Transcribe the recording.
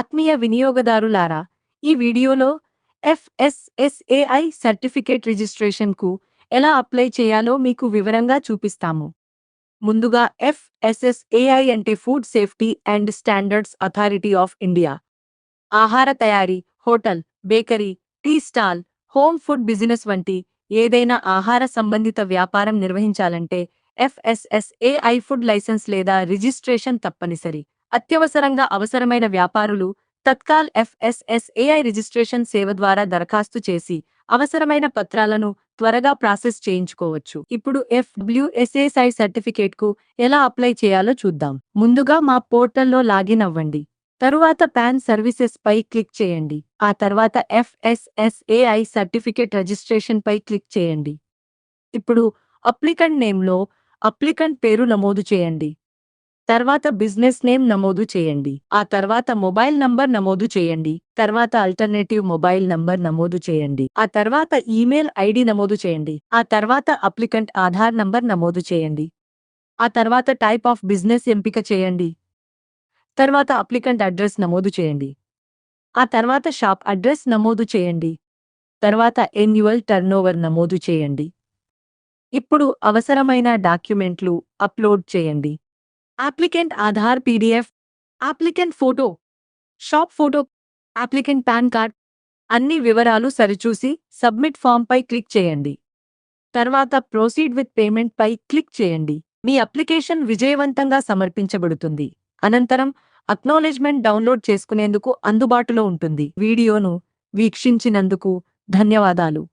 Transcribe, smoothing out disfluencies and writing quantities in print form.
ఆత్మీయ వినియోగదారులారా, ఈ వీడియోలో ఎఫ్ఎస్ఎస్ఏఐ సర్టిఫికేట్ రిజిస్ట్రేషన్కు ఎలా అప్లై చేయాలో మీకు వివరంగా చూపిస్తాము. ముందుగా ఎఫ్ఎస్ఎస్ఏఐ అంటే food safety and standards authority of India. ఆహార తయారీ, hotel, bakery, tea stall, home food business వంటి ఏదైనా ఆహార సంబంధిత వ్యాపారం నిర్వహించాలంటే ఎఫ్ఎస్ఎస్ఏఐ ఫుడ్ లైసెన్స్ లేదా రిజిస్ట్రేషన్ తప్పనిసరి. అత్యవసరంగా అవసరమైన వ్యాపారులు తత్కాల్ ఎఫ్ఎస్ఎస్ఏఐ రిజిస్ట్రేషన్ సేవ ద్వారా దరఖాస్తు చేసి అవసరమైన పత్రాలను త్వరగా ప్రాసెస్ చేయించుకోవచ్చు. ఇప్పుడు ఎఫ్డబ్ల్యూఎస్ఎస్ఐ సర్టిఫికేట్కు ఎలా అప్లై చేయాలో చూద్దాం. ముందుగా మా పోర్టల్లో లాగిన్ అవ్వండి. తరువాత పాన్ సర్వీసెస్ పై క్లిక్ చేయండి. ఆ తర్వాత ఎఫ్ఎస్ఎస్ఏఐ సర్టిఫికేట్ రిజిస్ట్రేషన్ పై క్లిక్ చేయండి. ఇప్పుడు అప్లికెంట్ నేమ్లో అప్లికెంట్ పేరు నమోదు చేయండి. తర్వాత బిజినెస్ నేమ్ నమోదు చేయండి. ఆ తర్వాత మొబైల్ నంబర్ నమోదు చేయండి. తర్వాత ఆల్టర్నేటివ్ మొబైల్ నంబర్ నమోదు చేయండి. ఆ తర్వాత ఈమెయిల్ ఐడి నమోదు చేయండి. ఆ తర్వాత అప్లికెంట్ ఆధార్ నంబర్ నమోదు చేయండి. ఆ తర్వాత టైప్ ఆఫ్ బిజినెస్ ఎంపిక చేయండి. తర్వాత అప్లికెంట్ అడ్రస్ నమోదు చేయండి. ఆ తర్వాత షాప్ అడ్రస్ నమోదు చేయండి. తర్వాత ఎన్యువల్ టర్నోవర్ నమోదు చేయండి. ఇప్పుడు అవసరమైన డాక్యుమెంట్లు అప్లోడ్ చేయండి. Applicant Aadhaar PDF, applicant photo, shop photo, applicant PAN card, అన్ని వివరాలు సరిచూసి సబ్మిట్ ఫామ్ పై క్లిక్ చేయండి. తర్వాత ప్రొసీడ్ విత్ పేమెంట్ పై క్లిక్ చేయండి. మీ అప్లికేషన్ విజయవంతంగా సమర్పించబడుతుంది. అనంతరం అక్నాలెడ్జ్మెంట్ డౌన్లోడ్ చేసుకునేందుకు అందుబాటులో ఉంటుంది. వీడియోను వీక్షించినందుకు ధన్యవాదాలు.